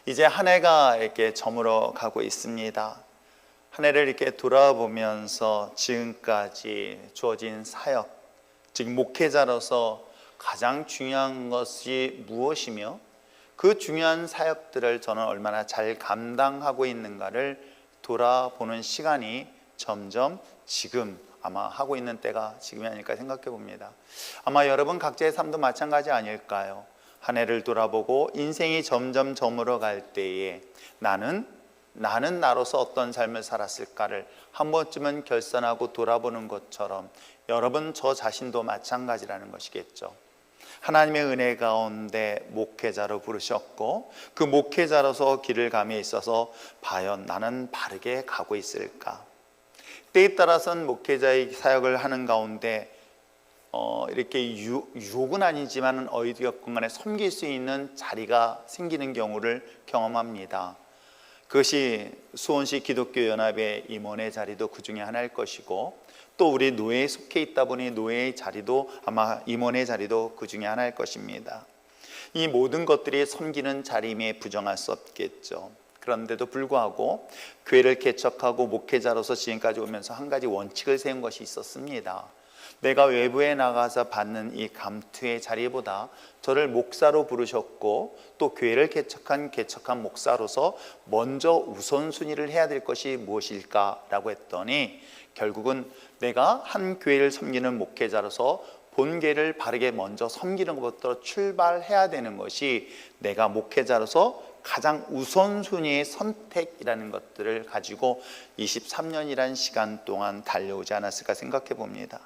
이제 한 해가 이렇게 저물어 가고 있습니다. 한 해를 이렇게 돌아보면서 지금까지 주어진 사역, 즉 목회자로서 가장 중요한 것이 무엇이며 그 중요한 사역들을 저는 얼마나 잘 감당하고 있는가를 돌아보는 시간이 점점 지금 아마 하고 있는 때가 지금이 아닐까 생각해 봅니다. 아마 여러분 각자의 삶도 마찬가지 아닐까요? 한 해를 돌아보고 인생이 점점 저물어 갈 때에 나는 나로서 어떤 삶을 살았을까를 한 번쯤은 결산하고 돌아보는 것처럼 여러분 저 자신도 마찬가지라는 것이겠죠. 하나님의 은혜 가운데 목회자로 부르셨고 그 목회자로서 길을 감에 있어서 과연 나는 바르게 가고 있을까? 때에 따라서는 목회자의 사역을 하는 가운데 이렇게 유혹은 아니지만 어디였건 간에 섬길 수 있는 자리가 생기는 경우를 경험합니다. 그것이 수원시 기독교연합의 임원의 자리도 그 중에 하나일 것이고 또 우리 노예에 속해 있다 보니 노예의 자리도 아마 임원의 자리도 그 중에 하나일 것입니다. 이 모든 것들이 섬기는 자리임에 부정할 수 없겠죠. 그런데도 불구하고 교회를 개척하고 목회자로서 지금까지 오면서 한 가지 원칙을 세운 것이 있었습니다. 내가 외부에 나가서 받는 이 감투의 자리보다 저를 목사로 부르셨고 또 교회를 개척한 목사로서 먼저 우선순위를 해야 될 것이 무엇일까라고 했더니 결국은 내가 한 교회를 섬기는 목회자로서 본교회를 바르게 먼저 섬기는 것부터 출발해야 되는 것이 내가 목회자로서 가장 우선순위의 선택이라는 것들을 가지고 23년이라는 시간 동안 달려오지 않았을까 생각해 봅니다.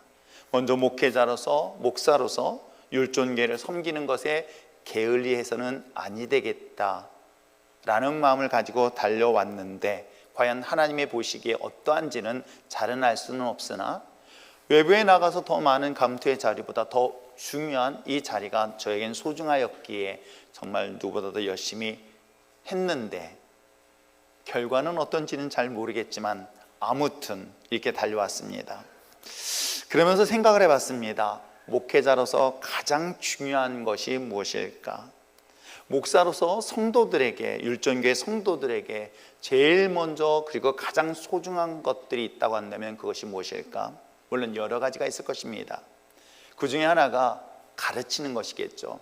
먼저 목회자로서 목사로서 율존교회를 섬기는 것에 게을리해서는 아니 되겠다라는 마음을 가지고 달려왔는데 과연 하나님의 보시기에 어떠한지는 잘은 알 수는 없으나 외부에 나가서 더 많은 감투의 자리보다 더 중요한 이 자리가 저에겐 소중하였기에 정말 누구보다도 열심히 했는데 결과는 어떤지는 잘 모르겠지만 아무튼 이렇게 달려왔습니다. 그러면서 생각을 해봤습니다. 목회자로서 가장 중요한 것이 무엇일까? 목사로서 성도들에게, 율존교회 성도들에게 제일 먼저 그리고 가장 소중한 것들이 있다고 한다면 그것이 무엇일까? 물론 여러 가지가 있을 것입니다. 그 중에 하나가 가르치는 것이겠죠.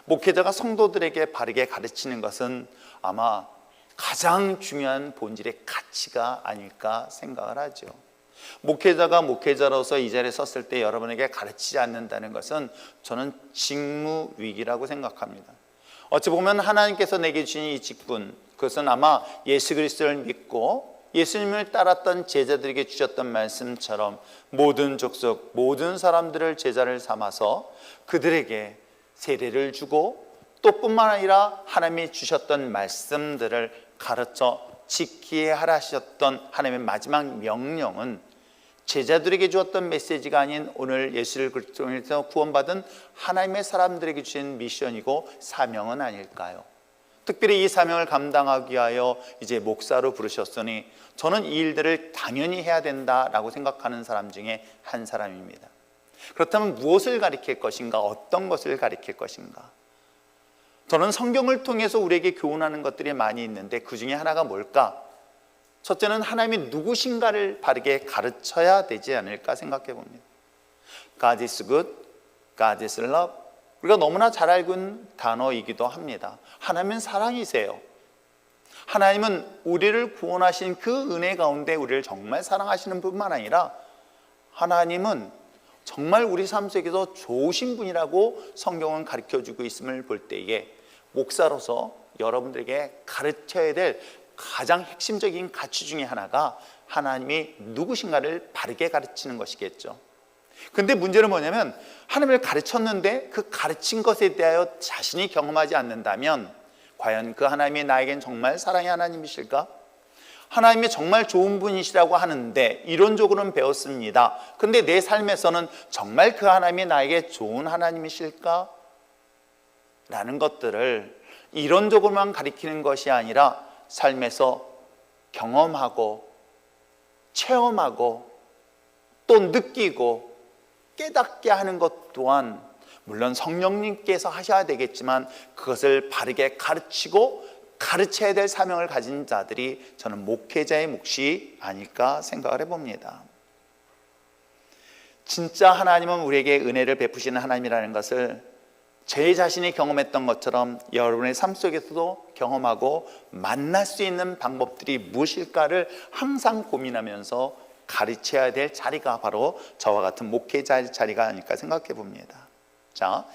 목회자가 성도들에게 바르게 가르치는 것은 아마 가장 중요한 본질의 가치가 아닐까 생각을 하죠. 목회자가 목회자로서 이 자리에 섰을 때 여러분에게 가르치지 않는다는 것은 저는 직무위기라고 생각합니다. 어찌 보면 하나님께서 내게 주신 이 직분, 그것은 아마 예수 그리스도를 믿고 예수님을 따랐던 제자들에게 주셨던 말씀처럼 모든 족속, 모든 사람들을 제자를 삼아서 그들에게 세례를 주고 또 뿐만 아니라 하나님이 주셨던 말씀들을 가르쳐 지키게 하라 하셨던 하나님의 마지막 명령은 제자들에게 주었던 메시지가 아닌 오늘 예수를 통해서 구원받은 하나님의 사람들에게 주신 미션이고 사명은 아닐까요? 특별히 이 사명을 감당하기 위하여 이제 목사로 부르셨으니 저는 이 일들을 당연히 해야 된다라고 생각하는 사람 중에 한 사람입니다. 그렇다면 무엇을 가르칠 것인가? 어떤 것을 가르칠 것인가? 저는 성경을 통해서 우리에게 교훈하는 것들이 많이 있는데 그 중에 하나가 뭘까? 첫째는 하나님이 누구신가를 바르게 가르쳐야 되지 않을까 생각해 봅니다. God is good, God is love. 우리가 너무나 잘 알고 있는 단어이기도 합니다. 하나님은 사랑이세요. 하나님은 우리를 구원하신 그 은혜 가운데 우리를 정말 사랑하시는 뿐만 아니라 하나님은 정말 우리 삶 속에서 좋으신 분이라고 성경은 가르쳐주고 있음을 볼 때에 목사로서 여러분들에게 가르쳐야 될 가장 핵심적인 가치 중에 하나가 하나님이 누구신가를 바르게 가르치는 것이겠죠. 근데 문제는 뭐냐면 하나님을 가르쳤는데 그 가르친 것에 대하여 자신이 경험하지 않는다면 과연 그 하나님이 나에겐 정말 사랑의 하나님이실까? 하나님이 정말 좋은 분이시라고 하는데 이론적으로는 배웠습니다. 근데 내 삶에서는 정말 그 하나님이 나에게 좋은 하나님이실까? 라는 것들을 이론적으로만 가리키는 것이 아니라 삶에서 경험하고 체험하고 또 느끼고 깨닫게 하는 것 또한 물론 성령님께서 하셔야 되겠지만 그것을 바르게 가르치고 가르쳐야 될 사명을 가진 자들이 저는 목회자의 몫이 아닐까 생각을 해봅니다. 진짜 하나님은 우리에게 은혜를 베푸시는 하나님이라는 것을 제 자신이 경험했던 것처럼 여러분의 삶 속에서도 경험하고 만날 수 있는 방법들이 무엇일까를 항상 고민하면서 가르쳐야 될 자리가 바로 저와 같은 목회자의 자리가 아닐까 생각해 봅니다. 자,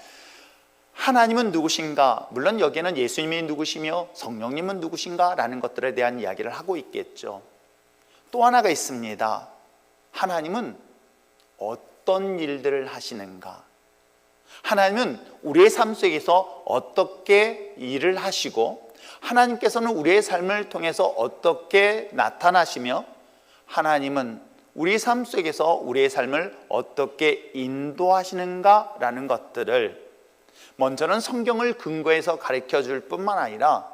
하나님은 누구신가? 물론 여기에는 예수님이 누구시며 성령님은 누구신가? 라는 것들에 대한 이야기를 하고 있겠죠. 또 하나가 있습니다. 하나님은 어떤 일들을 하시는가? 하나님은 우리의 삶 속에서 어떻게 일을 하시고 하나님께서는 우리의 삶을 통해서 어떻게 나타나시며 하나님은 우리 삶 속에서 우리의 삶을 어떻게 인도하시는가라는 것들을 먼저는 성경을 근거해서 가르쳐 줄 뿐만 아니라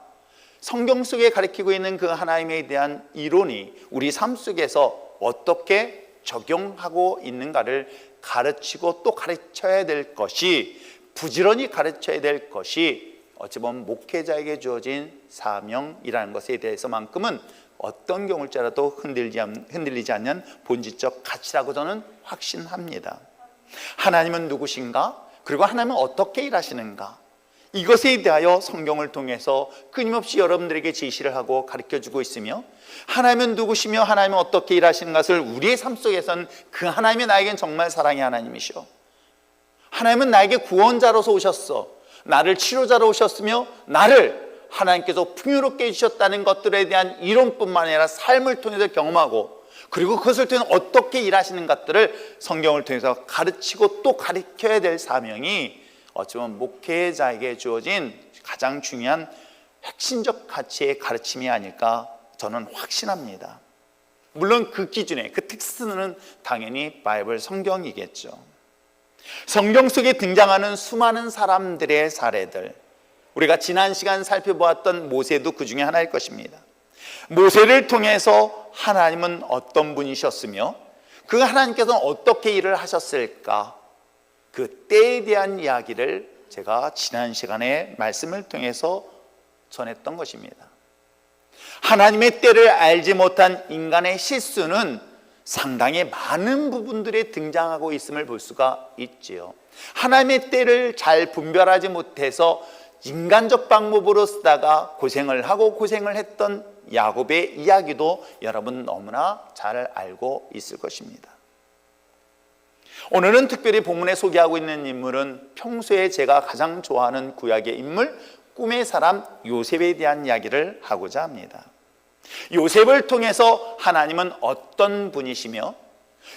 성경 속에 가르치고 있는 그 하나님에 대한 이론이 우리 삶 속에서 어떻게 적용하고 있는가를 가르치고 또 가르쳐야 될 것이, 부지런히 가르쳐야 될 것이 어찌 보면 목회자에게 주어진 사명이라는 것에 대해서만큼은 어떤 경우일지라도 흔들리지 않는 본질적 가치라고 저는 확신합니다. 하나님은 누구신가? 그리고 하나님은 어떻게 일하시는가? 이것에 대하여 성경을 통해서 끊임없이 여러분들에게 제시를 하고 가르쳐주고 있으며, 하나님은 누구시며 하나님은 어떻게 일하시는 것을 우리의 삶 속에서는 그 하나님이 나에겐 정말 사랑의 하나님이시오, 하나님은 나에게 구원자로서 오셨어, 나를 치료자로 오셨으며 나를 하나님께서 풍요롭게 해주셨다는 것들에 대한 이론뿐만 아니라 삶을 통해서 경험하고, 그리고 그것을 통해 어떻게 일하시는 것들을 성경을 통해서 가르치고 또 가르쳐야 될 사명이 어쩌면 목회자에게 주어진 가장 중요한 핵심적 가치의 가르침이 아닐까 저는 확신합니다. 물론 그 기준에 그 텍스트는 당연히 바이블 성경이겠죠. 성경 속에 등장하는 수많은 사람들의 사례들, 우리가 지난 시간 살펴보았던 모세도 그 중에 하나일 것입니다. 모세를 통해서 하나님은 어떤 분이셨으며 그 하나님께서는 어떻게 일을 하셨을까, 그 때에 대한 이야기를 제가 지난 시간에 말씀을 통해서 전했던 것입니다. 하나님의 때를 알지 못한 인간의 실수는 상당히 많은 부분들에 등장하고 있음을 볼 수가 있지요. 하나님의 때를 잘 분별하지 못해서 인간적 방법으로 쓰다가 고생을 하고 고생을 했던 야곱의 이야기도 여러분 너무나 잘 알고 있을 것입니다. 오늘은 특별히 본문에 소개하고 있는 인물은 평소에 제가 가장 좋아하는 구약의 인물, 꿈의 사람 요셉에 대한 이야기를 하고자 합니다. 요셉을 통해서 하나님은 어떤 분이시며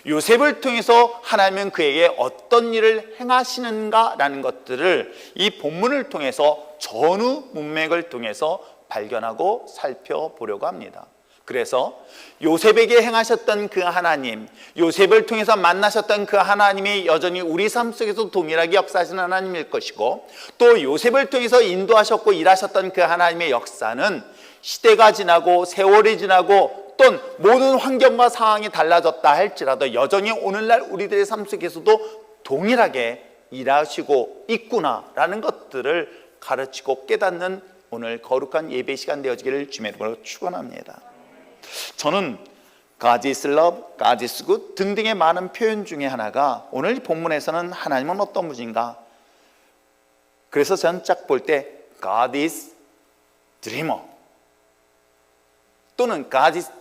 요셉을 통해서 하나님은 그에게 어떤 일을 행하시는가라는 것들을 이 본문을 통해서 전후 문맥을 통해서 발견하고 살펴보려고 합니다. 그래서 요셉에게 행하셨던 그 하나님, 요셉을 통해서 만나셨던 그 하나님이 여전히 우리 삶 속에서 동일하게 역사하시는 하나님일 것이고, 또 요셉을 통해서 인도하셨고 일하셨던 그 하나님의 역사는 시대가 지나고 세월이 지나고 또는 모든 환경과 상황이 달라졌다 할지라도 여전히 오늘날 우리들의 삶 속에서도 동일하게 일하시고 있구나라는 것들을 가르치고 깨닫는 오늘 거룩한 예배 시간 되어지기를 주님의 이름으로 축원합니다. 저는 God is love, God is good 등등의 많은 표현 중에 하나가 오늘 본문에서는 하나님은 어떤 분인가, 그래서 저는 쫙 볼 때 God is dreamer 또는 God is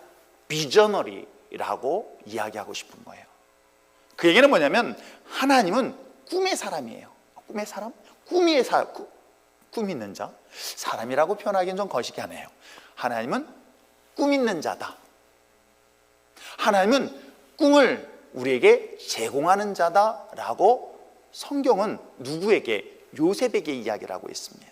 visionary라고 이야기하고 싶은 거예요. 그 얘기는 뭐냐면 하나님은 꿈의 사람이에요. 꿈의 사람? 꿈 있는 자? 사람이라고 표현하기는 좀 거시기하네요. 하나님은 꿈 있는 자다. 하나님은 꿈을 우리에게 제공하는 자다라고 성경은 누구에게? 요셉에게 이야기를 하고 있습니다.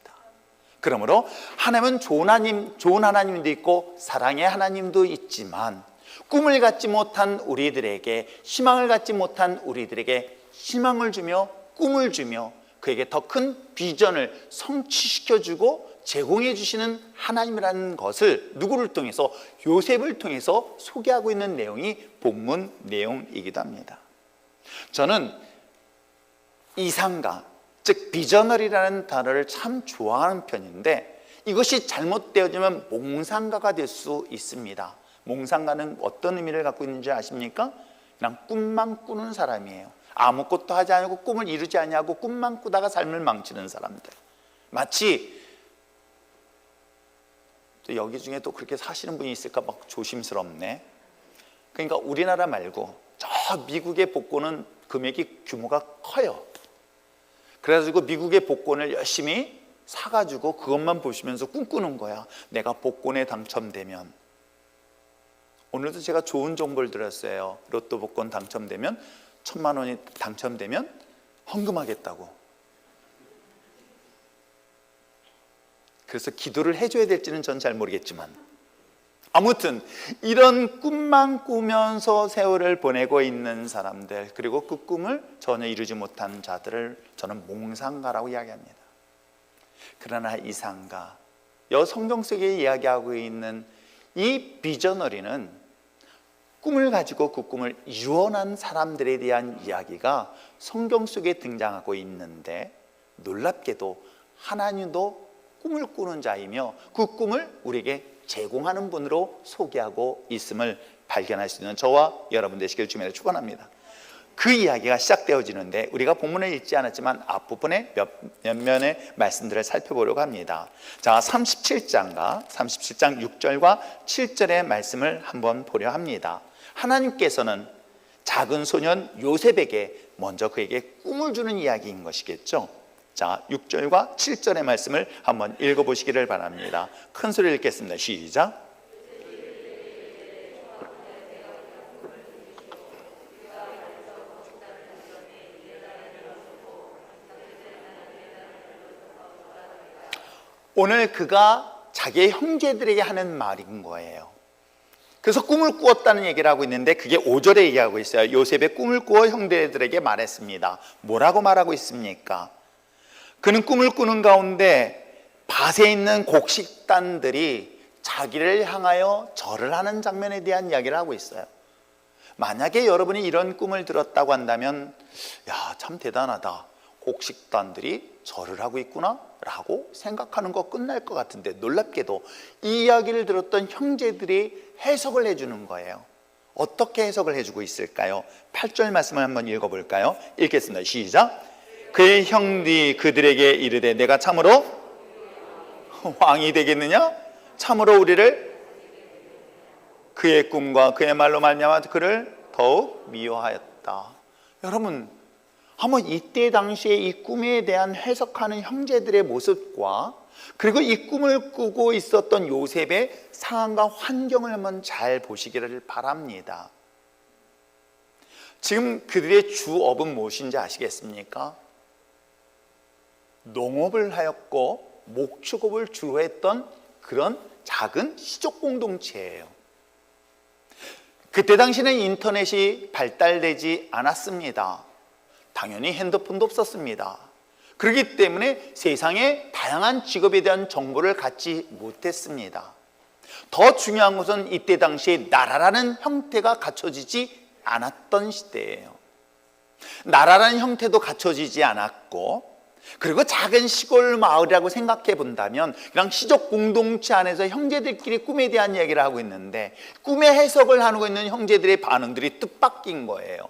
그러므로 하나님은 좋은 하나님도 있고 사랑의 하나님도 있지만 꿈을 갖지 못한 우리들에게, 희망을 갖지 못한 우리들에게 희망을 주며 꿈을 주며 그에게 더 큰 비전을 성취시켜주고 제공해 주시는 하나님이라는 것을 누구를 통해서? 요셉을 통해서 소개하고 있는 내용이 본문 내용이기도 합니다. 저는 이상가, 즉 비저널이라는 단어를 참 좋아하는 편인데 이것이 잘못되어지면 몽상가가 될 수 있습니다. 몽상가는 어떤 의미를 갖고 있는지 아십니까? 그냥 꿈만 꾸는 사람이에요. 아무것도 하지 않고 꿈을 이루지 않냐고 꿈만 꾸다가 삶을 망치는 사람들. 마치 또 여기 중에 또 그렇게 사시는 분이 있을까 막 조심스럽네. 그러니까 우리나라 말고 저 미국의 복권은 금액이 규모가 커요. 그래가지고 미국의 복권을 열심히 사가지고 그것만 보시면서 꿈꾸는 거야. 내가 복권에 당첨되면. 오늘도 제가 좋은 정보를 드렸어요. 로또 복권 당첨되면 1,000만 원이 당첨되면 헌금하겠다고. 그래서 기도를 해줘야 될지는 전 잘 모르겠지만 아무튼 이런 꿈만 꾸면서 세월을 보내고 있는 사람들, 그리고 그 꿈을 전혀 이루지 못한 자들을 저는 몽상가라고 이야기합니다. 그러나 이상가, 성경 속에 이야기하고 있는 이 비저너리는 꿈을 가지고 그 꿈을 이루어낸 사람들에 대한 이야기가 성경 속에 등장하고 있는데, 놀랍게도 하나님도 꿈을 꾸는 자이며 그 꿈을 우리에게 제공하는 분으로 소개하고 있음을 발견할 수 있는 저와 여러분 되시길 주님으로 축원합니다. 그 이야기가 시작되어지는데 우리가 본문을 읽지 않았지만 앞부분에 몇 면의 말씀들을 살펴보려고 합니다. 자, 37장 6절과 7절의 말씀을 한번 보려 합니다. 하나님께서는 작은 소년 요셉에게 먼저 그에게 꿈을 주는 이야기인 것이겠죠. 자, 6절과 7절의 말씀을 한번 읽어보시기를 바랍니다. 큰 소리로 읽겠습니다. 시작. 오늘 그가 자기의 형제들에게 하는 말인 거예요. 그래서 꿈을 꾸었다는 얘기를 하고 있는데 그게 5절에 얘기하고 있어요. 요셉의 꿈을 꾸어 형제들에게 말했습니다. 뭐라고 말하고 있습니까? 그는 꿈을 꾸는 가운데 밭에 있는 곡식단들이 자기를 향하여 절을 하는 장면에 대한 이야기를 하고 있어요. 만약에 여러분이 이런 꿈을 들었다고 한다면, 야, 참 대단하다, 곡식단들이 절을 하고 있구나 라고 생각하는 거 끝날 것 같은데, 놀랍게도 이 이야기를 들었던 형제들이 해석을 해주는 거예요. 어떻게 해석을 해주고 있을까요? 8절 말씀을 한번 읽어볼까요? 읽겠습니다. 시작. 그의 형들이 그들에게 이르되 내가 참으로 왕이 되겠느냐? 참으로 우리를 그의 꿈과 그의 말로 말미암아 그를 더욱 미워하였다. 여러분, 한번 이때 당시에 이 꿈에 대한 해석하는 형제들의 모습과 그리고 이 꿈을 꾸고 있었던 요셉의 상황과 환경을 한번 잘 보시기를 바랍니다. 지금 그들의 주업은 무엇인지 아시겠습니까? 농업을 하였고 목축업을 주로 했던 그런 작은 시족 공동체예요. 그때 당시는 인터넷이 발달되지 않았습니다. 당연히 핸드폰도 없었습니다. 그렇기 때문에 세상의 다양한 직업에 대한 정보를 갖지 못했습니다. 더 중요한 것은 이때 당시에 나라라는 형태가 갖춰지지 않았던 시대예요. 나라라는 형태도 갖춰지지 않았고, 그리고 작은 시골 마을이라고 생각해 본다면 그냥 시족 공동체 안에서 형제들끼리 꿈에 대한 이야기를 하고 있는데, 꿈의 해석을 하고 있는 형제들의 반응들이 뜻밖인 거예요.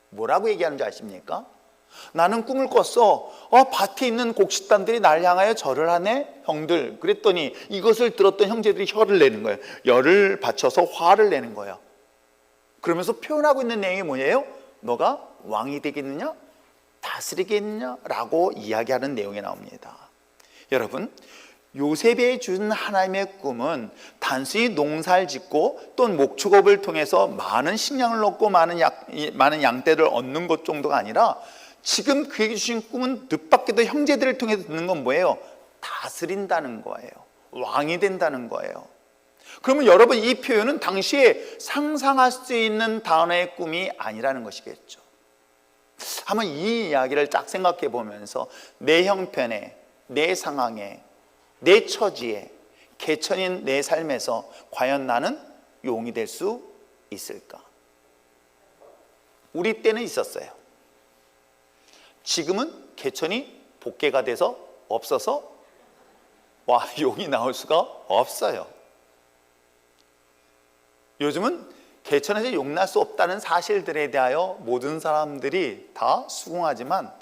뭐라고 얘기하는지 아십니까? 나는 꿈을 꿨어. 밭에 있는 곡식단들이 날 향하여 절을 하네 형들. 그랬더니 이것을 들었던 형제들이 혀를 내는 거예요. 열을 받쳐서 화를 내는 거예요. 그러면서 표현하고 있는 내용이 뭐예요? 너가 왕이 되겠느냐? 다스리겠느냐? 라고 이야기하는 내용이 나옵니다. 여러분, 요셉이 준 하나님의 꿈은 단순히 농사를 짓고 또는 목축업을 통해서 많은 식량을 얻고 많은 양떼를 얻는 것 정도가 아니라, 지금 그에게 주신 꿈은 뜻밖에도 형제들을 통해서 듣는 건 뭐예요? 다스린다는 거예요. 왕이 된다는 거예요. 그러면 여러분, 이 표현은 당시에 상상할 수 있는 단어의 꿈이 아니라는 것이겠죠. 한번 이 이야기를 딱 생각해 보면서 내 형편에, 내 상황에, 내 처지에, 개천인 내 삶에서 과연 나는 용이 될 수 있을까? 우리 때는 있었어요. 지금은 개천이 복개가 돼서 없어서 용이 나올 수가 없어요. 요즘은 개천에서 용 날 수 없다는 사실들에 대하여 모든 사람들이 다 수긍하지만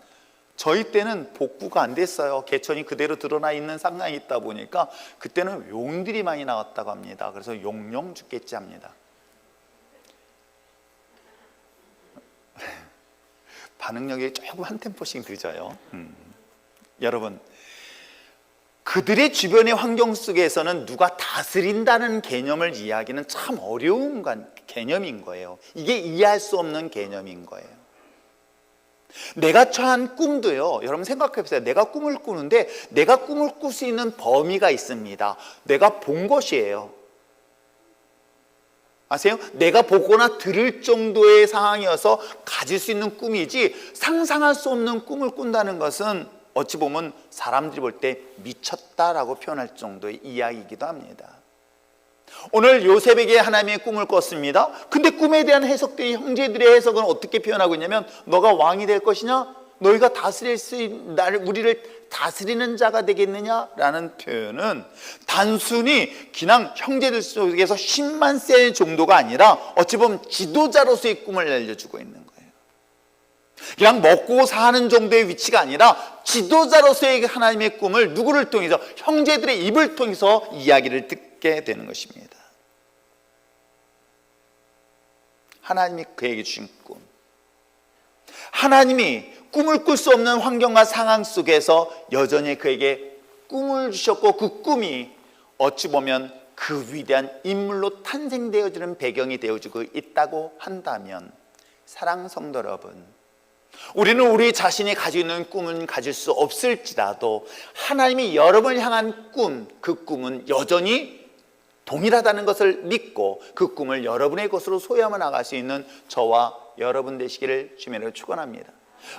저희 때는 복구가 안 됐어요. 개천이 그대로 드러나 있는 상황이 있다 보니까 그때는 용들이 많이 나왔다고 합니다. 그래서 용용 죽겠지 합니다. 반응력이 조금 한 템포씩 늦어요. 여러분, 그들의 주변의 환경 속에서는 누가 다스린다는 개념을 이해하기는 참 어려운 개념인 거예요. 이게 이해할 수 없는 개념인 거예요. 내가 처한 꿈도요, 여러분 생각해 보세요. 내가 꿈을 꾸는데 내가 꿈을 꿀 수 있는 범위가 있습니다. 내가 본 것이에요. 아세요? 내가 보거나 들을 정도의 상황이어서 가질 수 있는 꿈이지, 상상할 수 없는 꿈을 꾼다는 것은 어찌 보면 사람들이 볼 때 미쳤다라고 표현할 정도의 이야기이기도 합니다. 오늘 요셉에게 하나님의 꿈을 꿨습니다. 근데 꿈에 대한 해석들이, 형제들의 해석은 어떻게 표현하고 있냐면, 너가 왕이 될 것이냐? 너희가 다스릴 수 있는, 우리를 다스리는 자가 되겠느냐라는 표현은 단순히 그냥 형제들 속에서 10만 세 정도가 아니라 어찌 보면 지도자로서의 꿈을 알려주고 있는 거예요. 그냥 먹고 사는 정도의 위치가 아니라 지도자로서의 하나님의 꿈을 누구를 통해서, 형제들의 입을 통해서 이야기를 듣게 되는 것입니다. 하나님이 그에게 주신 꿈, 하나님이 꿈을 꿀 수 없는 환경과 상황 속에서 여전히 그에게 꿈을 주셨고, 그 꿈이 어찌 보면 그 위대한 인물로 탄생되어지는 배경이 되어지고 있다고 한다면, 사랑하는 성도 여러분, 우리는 우리 자신이 가지고 있는 꿈은 가질 수 없을지라도 하나님이 여러분을 향한 꿈, 그 꿈은 여전히 동일하다는 것을 믿고 그 꿈을 여러분의 것으로 소유하며 나갈 수 있는 저와 여러분 되시기를 주님으로 축원합니다.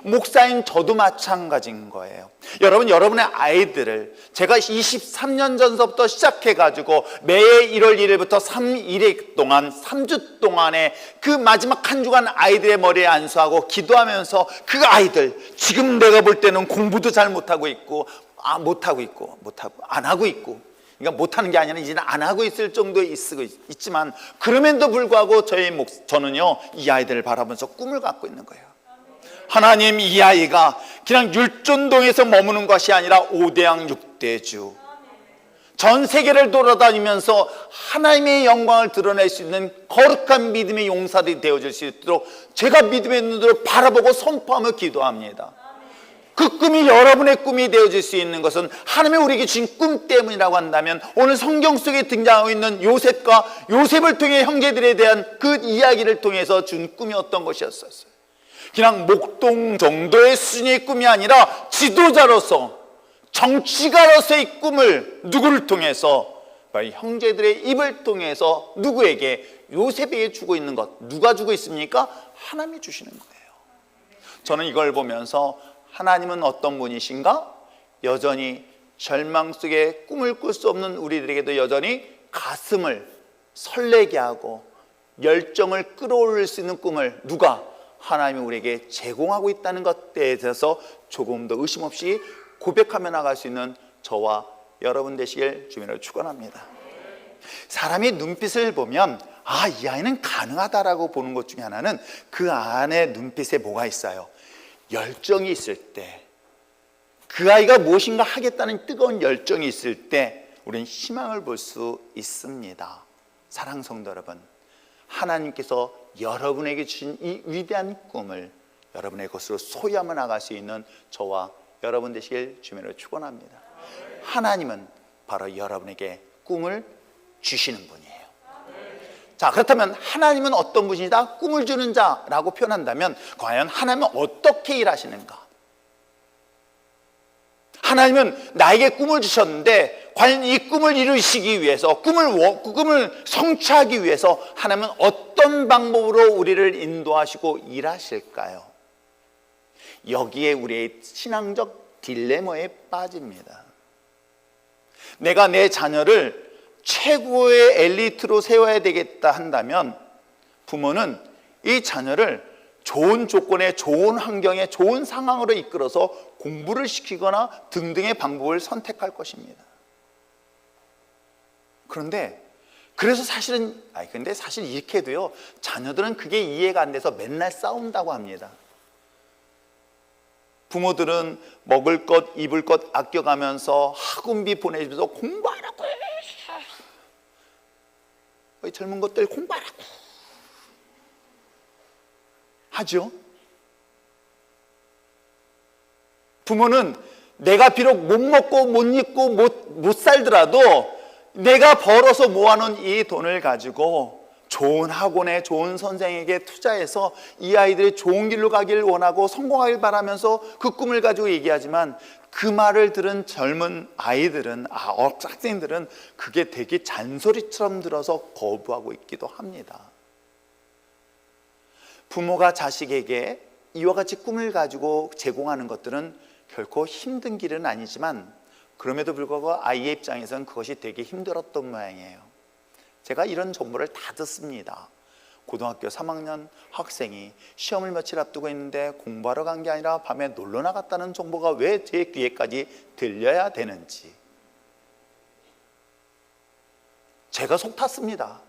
목사인 저도 마찬가지인 거예요. 여러분, 여러분의 아이들을, 제가 23년 전서부터 시작해가지고 매해 1월 1일부터 3일 동안 3주 동안에 그 마지막 한 주간 아이들의 머리에 안수하고 기도하면서, 그 아이들 지금 내가 볼 때는 공부도 잘 못하고 있고 안 하고 있고, 그러니까 못하는 게 아니라 이제는 안 하고 있을 정도에 있지만, 그럼에도 불구하고 저는요 이 아이들을 바라보면서 꿈을 갖고 있는 거예요. 하나님, 이 아이가 그냥 율전동에서 머무는 것이 아니라 5대양 6대주, 전 세계를 돌아다니면서 하나님의 영광을 드러낼 수 있는 거룩한 믿음의 용사들이 되어질 수 있도록 제가 믿음의 눈으로 바라보고 선포하며 기도합니다. 그 꿈이 여러분의 꿈이 되어질 수 있는 것은 하나님이 우리에게 주신 꿈 때문이라고 한다면, 오늘 성경 속에 등장하고 있는 요셉과 요셉을 통해 형제들에 대한 그 이야기를 통해서 준 꿈이 어떤 것이었었어요? 그냥 목동 정도의 수준의 꿈이 아니라 지도자로서, 정치가로서의 꿈을 누구를 통해서? 바로 형제들의 입을 통해서 누구에게? 요셉에게 주고 있는 것. 누가 주고 있습니까? 하나님이 주시는 거예요. 저는 이걸 보면서 하나님은 어떤 분이신가? 여전히 절망 속에 꿈을 꿀 수 없는 우리들에게도 여전히 가슴을 설레게 하고 열정을 끌어올릴 수 있는 꿈을 누가? 하나님이 우리에게 제공하고 있다는 것에 대해서 조금 더 의심 없이 고백하며 나갈 수 있는 저와 여러분 되시길 주님으로 축원합니다. 사람이 눈빛을 보면, 아, 이 아이는 가능하다라고 보는 것 중에 하나는 그 안에 눈빛에 뭐가 있어요? 열정이 있을 때, 그 아이가 무엇인가 하겠다는 뜨거운 열정이 있을 때 우리는 희망을 볼 수 있습니다. 사랑하는 성도 여러분, 하나님께서 여러분에게 주신 이 위대한 꿈을 여러분의 것으로 소유하며 나갈 수 있는 저와 여러분 되시길 주님으로 축원합니다. 하나님은 바로 여러분에게 꿈을 주시는 분이에요. 자, 그렇다면 하나님은 어떤 분이다? 꿈을 주는 자라고 표현한다면 과연 하나님은 어떻게 일하시는가? 하나님은 나에게 꿈을 주셨는데 과연 이 꿈을 이루시기 위해서, 꿈을 성취하기 위해서 하나님은 어떤 방법으로 우리를 인도하시고 일하실까요? 여기에 우리의 신앙적 딜레마에 빠집니다. 내가 내 자녀를 최고의 엘리트로 세워야 되겠다 한다면 부모는 이 자녀를 좋은 조건에, 좋은 환경에, 좋은 상황으로 이끌어서 공부를 시키거나 등등의 방법을 선택할 것입니다. 그런데 그래서 사실은 근데 사실 이렇게 해도요, 자녀들은 그게 이해가 안 돼서 맨날 싸운다고 합니다. 부모들은 먹을 것, 입을 것 아껴가면서 학원비 보내주면서 공부하라고 해. 젊은 것들 공부하라고 하죠. 부모는 내가 비록 못 먹고 못 입고 못 살더라도 내가 벌어서 모아놓은 이 돈을 가지고 좋은 학원에 좋은 선생에게 투자해서 이 아이들이 좋은 길로 가길 원하고 성공하길 바라면서 그 꿈을 가지고 얘기하지만, 그 말을 들은 젊은 아이들은, 학생들은 그게 되게 잔소리처럼 들어서 거부하고 있기도 합니다. 부모가 자식에게 이와 같이 꿈을 가지고 제공하는 것들은 결코 힘든 길은 아니지만, 그럼에도 불구하고 아이의 입장에서는 그것이 되게 힘들었던 모양이에요. 제가 이런 정보를 다 듣습니다. 고등학교 3학년 학생이 시험을 며칠 앞두고 있는데 공부하러 간 게 아니라 밤에 놀러 나갔다는 정보가 왜 제 귀에까지 들려야 되는지 제가 속 탔습니다.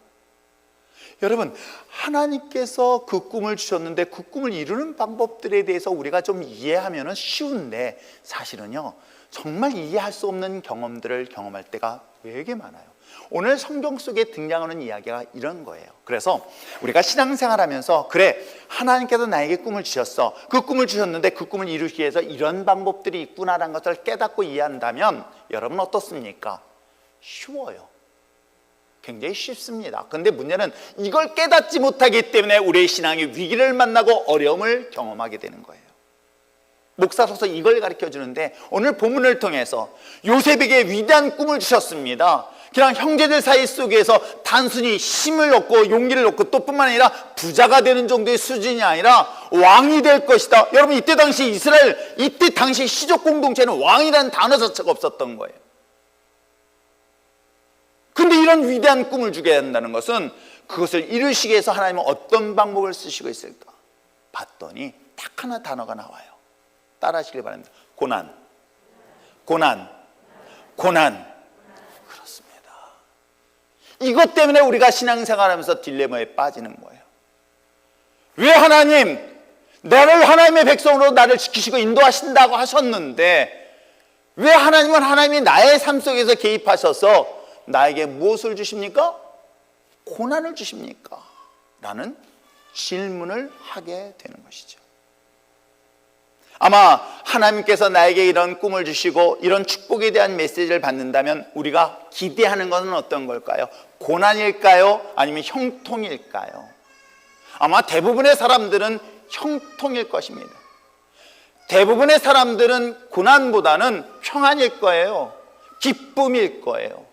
여러분, 하나님께서 그 꿈을 주셨는데 그 꿈을 이루는 방법들에 대해서 우리가 좀 이해하면 쉬운데, 사실은요 정말 이해할 수 없는 경험들을 경험할 때가 되게 많아요. 오늘 성경 속에 등장하는 이야기가 이런 거예요. 그래서 우리가 신앙생활하면서, 그래, 하나님께서 나에게 꿈을 주셨어, 그 꿈을 주셨는데 그 꿈을 이루기 위해서 이런 방법들이 있구나라는 것을 깨닫고 이해한다면 여러분 어떻습니까? 쉬워요. 굉장히 쉽습니다. 그런데 문제는 이걸 깨닫지 못하기 때문에 우리의 신앙이 위기를 만나고 어려움을 경험하게 되는 거예요. 목사로서 이걸 가르쳐 주는데, 오늘 본문을 통해서 요셉에게 위대한 꿈을 주셨습니다. 그냥 형제들 사이 속에서 단순히 힘을 얻고 용기를 얻고 또 뿐만 아니라 부자가 되는 정도의 수준이 아니라 왕이 될 것이다. 여러분, 이때 당시 이스라엘, 이때 당시 시족 공동체는 왕이라는 단어 자체가 없었던 거예요. 근데 이런 위대한 꿈을 주게 한다는 것은 그것을 이루시기 위해서 하나님은 어떤 방법을 쓰시고 있을까 봤더니 딱 하나 단어가 나와요. 따라 하시길 바랍니다. 고난, 고난, 고난. 그렇습니다. 이것 때문에 우리가 신앙생활하면서 딜레마에 빠지는 거예요. 왜 하나님, 나를 하나님의 백성으로 나를 지키시고 인도하신다고 하셨는데 왜 하나님은 하나님이 나의 삶 속에서 개입하셔서 나에게 무엇을 주십니까? 고난을 주십니까? 라는 질문을 하게 되는 것이죠. 아마 하나님께서 나에게 이런 꿈을 주시고 이런 축복에 대한 메시지를 받는다면 우리가 기대하는 것은 어떤 걸까요? 고난일까요? 아니면 형통일까요? 아마 대부분의 사람들은 형통일 것입니다. 대부분의 사람들은 고난보다는 평안일 거예요. 기쁨일 거예요.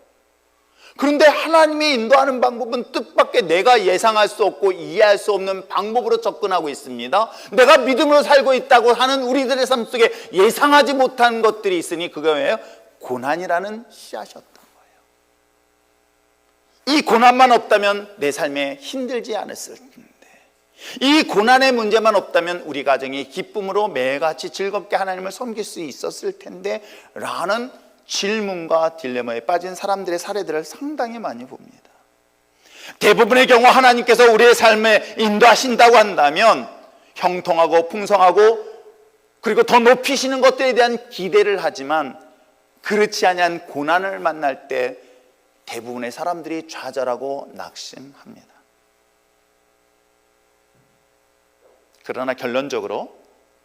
그런데 하나님이 인도하는 방법은 뜻밖의 내가 예상할 수 없고 이해할 수 없는 방법으로 접근하고 있습니다. 내가 믿음으로 살고 있다고 하는 우리들의 삶 속에 예상하지 못한 것들이 있으니 그거예요. 고난이라는 씨앗이었던 거예요. 이 고난만 없다면 내 삶에 힘들지 않았을 텐데, 이 고난의 문제만 없다면 우리 가정이 기쁨으로 매일같이 즐겁게 하나님을 섬길 수 있었을 텐데 라는 질문과 딜레마에 빠진 사람들의 사례들을 상당히 많이 봅니다. 대부분의 경우 하나님께서 우리의 삶에 인도하신다고 한다면 형통하고 풍성하고 그리고 더 높이시는 것들에 대한 기대를 하지만, 그렇지 아니한 고난을 만날 때 대부분의 사람들이 좌절하고 낙심합니다. 그러나 결론적으로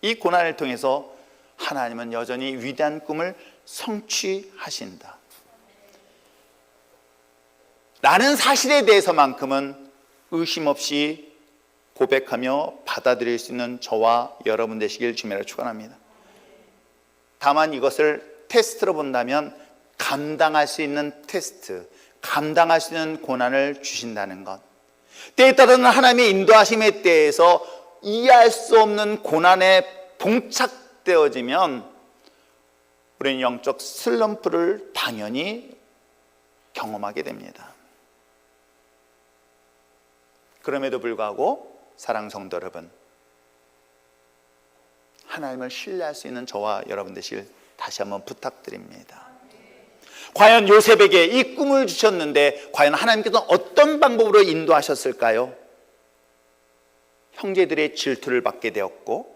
이 고난을 통해서 하나님은 여전히 위대한 꿈을 성취하신다 라는 사실에 대해서만큼은 의심 없이 고백하며 받아들일 수 있는 저와 여러분 되시길 주님으로 축원합니다. 다만 이것을 테스트로 본다면 감당할 수 있는 테스트, 감당할 수 있는 고난을 주신다는 것, 때에 따르는 하나님의 인도하심에 대해서 이해할 수 없는 고난에 봉착되어지면 우리는 영적 슬럼프를 당연히 경험하게 됩니다. 그럼에도 불구하고 사랑하는 성도 여러분, 하나님을 신뢰할 수 있는 저와 여러분 되시길 다시 한번 부탁드립니다. 과연 요셉에게 이 꿈을 주셨는데 과연 하나님께서 어떤 방법으로 인도하셨을까요? 형제들의 질투를 받게 되었고,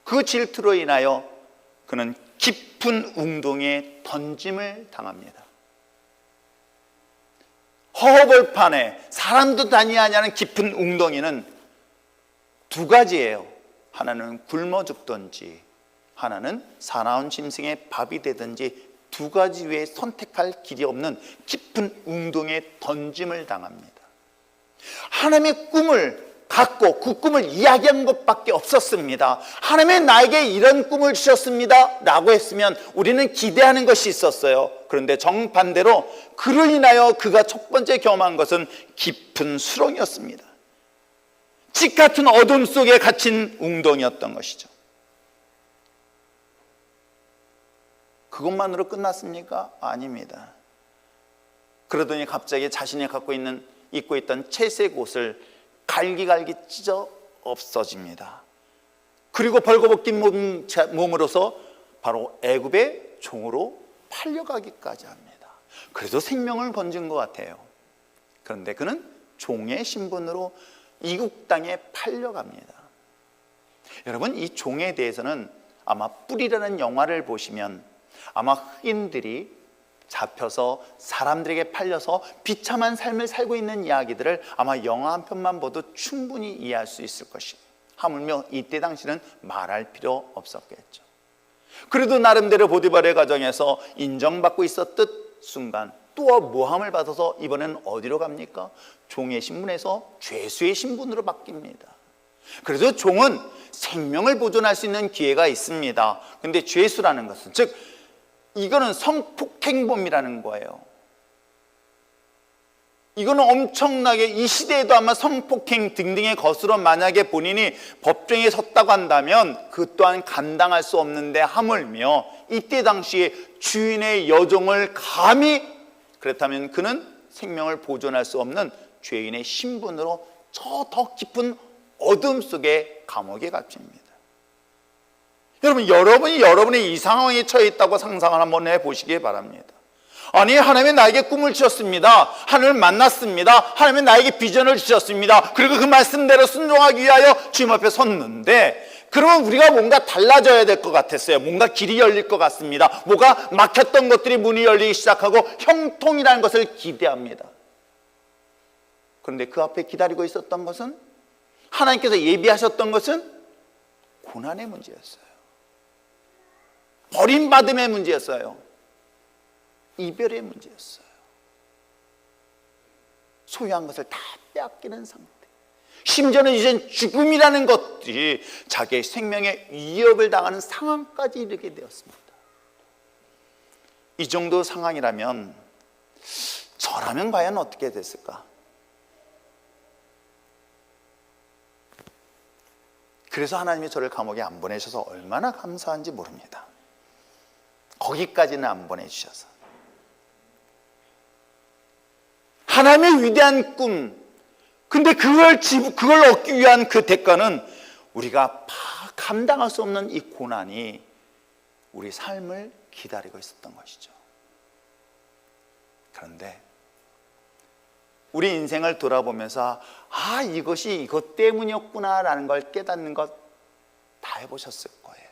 그 질투로 인하여 그는 깊은 웅덩이에 던짐을 당합니다. 허허벌판에 사람도 다니지 않는 깊은 웅덩이는 두 가지예요. 하나는 굶어 죽든지, 하나는 사나운 짐승의 밥이 되든지, 두 가지 외에 선택할 길이 없는 깊은 웅덩이에 던짐을 당합니다. 하나님의 꿈을 갖고 그 꿈을 이야기한 것밖에 없었습니다. 하나님이 나에게 이런 꿈을 주셨습니다 라고 했으면 우리는 기대하는 것이 있었어요. 그런데 정반대로 그로 인하여 그가 첫 번째 경험한 것은 깊은 수렁이었습니다. 집 같은 어둠 속에 갇힌 웅덩이였던 것이죠. 그것만으로 끝났습니까? 아닙니다. 그러더니 갑자기 자신이 입고 있던 채색 옷을 갈기갈기 찢어 없어집니다. 그리고 벌거벗긴 몸으로서 바로 애굽의 종으로 팔려가기까지 합니다. 그래서 생명을 건진 것 같아요. 그런데 그는 종의 신분으로 이국 땅에 팔려갑니다. 여러분, 이 종에 대해서는 아마 뿔이라는 영화를 보시면 아마 흑인들이 잡혀서 사람들에게 팔려서 비참한 삶을 살고 있는 이야기들을 아마 영화 한 편만 봐도 충분히 이해할 수 있을 것입니다. 하물며 이때 당시는 말할 필요 없었겠죠. 그래도 나름대로 보디발의 가정에서 인정받고 있었듯 순간 또 모함을 받아서 이번엔 어디로 갑니까? 종의 신분에서 죄수의 신분으로 바뀝니다. 그래서 종은 생명을 보존할 수 있는 기회가 있습니다. 근데 죄수라는 것은, 즉 이거는 성폭행범이라는 거예요. 이거는 엄청나게, 이 시대에도 아마 성폭행 등등의 것으로 만약에 본인이 법정에 섰다고 한다면 그 또한 감당할 수 없는데, 하물며 이때 당시에 주인의 여종을 감히, 그렇다면 그는 생명을 보존할 수 없는 죄인의 신분으로 저 더 깊은 어둠 속에 감옥에 갇힙니다. 여러분이 여러분의 이 상황에 처해 있다고 상상을 한번 해보시기 바랍니다. 아니, 하나님이 나에게 꿈을 주셨습니다. 하나님을 만났습니다. 하나님이 나에게 비전을 주셨습니다. 그리고 그 말씀대로 순종하기 위하여 주님 앞에 섰는데, 그러면 우리가 뭔가 달라져야 될 것 같았어요. 뭔가 길이 열릴 것 같습니다. 뭐가 막혔던 것들이 문이 열리기 시작하고 형통이라는 것을 기대합니다. 그런데 그 앞에 기다리고 있었던 것은, 하나님께서 예비하셨던 것은 고난의 문제였어요. 버림받음의 문제였어요. 이별의 문제였어요. 소유한 것을 다 빼앗기는 상태, 심지어는 이젠 죽음이라는 것들이 자기의 생명에 위협을 당하는 상황까지 이르게 되었습니다. 이 정도 상황이라면 저라면 과연 어떻게 됐을까? 그래서 하나님이 저를 감옥에 안 보내셔서 얼마나 감사한지 모릅니다. 거기까지는 안 보내주셔서. 하나님의 위대한 꿈, 근데 그걸 얻기 위한 그 대가는 우리가 감당할 수 없는 이 고난이 우리 삶을 기다리고 있었던 것이죠. 그런데 우리 인생을 돌아보면서 이것이 이것 때문이었구나 라는 걸 깨닫는 것 다 해보셨을 거예요.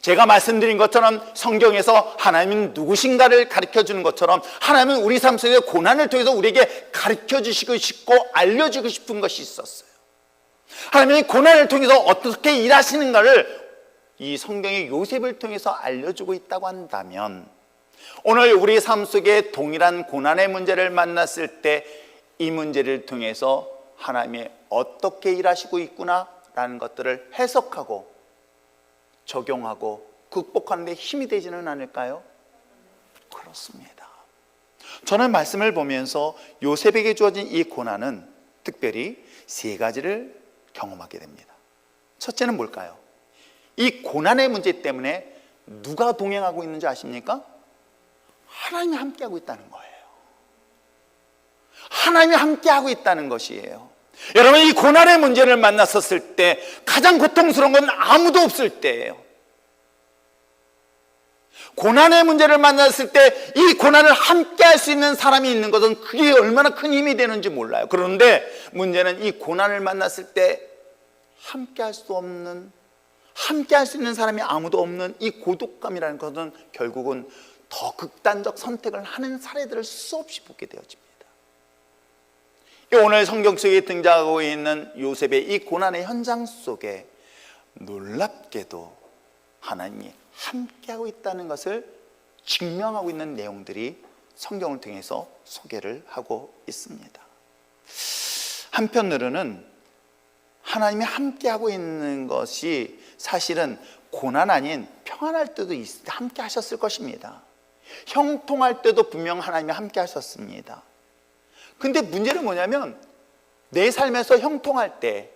제가 말씀드린 것처럼 성경에서 하나님은 누구신가를 가르쳐주는 것처럼 하나님은 우리 삶 속의 고난을 통해서 우리에게 가르쳐주시고 싶고 알려주고 싶은 것이 있었어요. 하나님이 고난을 통해서 어떻게 일하시는가를 이 성경의 요셉을 통해서 알려주고 있다고 한다면, 오늘 우리 삶 속에 동일한 고난의 문제를 만났을 때 이 문제를 통해서 하나님이 어떻게 일하시고 있구나라는 것들을 해석하고 적용하고 극복하는 데 힘이 되지는 않을까요? 그렇습니다. 저는 말씀을 보면서 요셉에게 주어진 이 고난은 특별히 세 가지를 경험하게 됩니다. 첫째는 뭘까요? 이 고난의 문제 때문에 누가 동행하고 있는지 아십니까? 하나님이 함께하고 있다는 거예요. 하나님이 함께하고 있다는 것이에요. 여러분, 이 고난의 문제를 만났었을 때 가장 고통스러운 건 아무도 없을 때예요. 고난의 문제를 만났을 때 이 고난을 함께 할 수 있는 사람이 있는 것은 그게 얼마나 큰 힘이 되는지 몰라요. 그런데 문제는 이 고난을 만났을 때 함께 할 수 없는, 함께 할 수 있는 사람이 아무도 없는 이 고독감이라는 것은 결국은 더 극단적 선택을 하는 사례들을 수없이 보게 되어집니다. 오늘 성경 속에 등장하고 있는 요셉의 이 고난의 현장 속에 놀랍게도 하나님이 함께하고 있다는 것을 증명하고 있는 내용들이 성경을 통해서 소개를 하고 있습니다. 한편으로는 하나님이 함께하고 있는 것이 사실은 고난 아닌 평안할 때도 함께 하셨을 것입니다. 형통할 때도 분명 하나님이 함께 하셨습니다. 근데 문제는 뭐냐면 내 삶에서 형통할 때,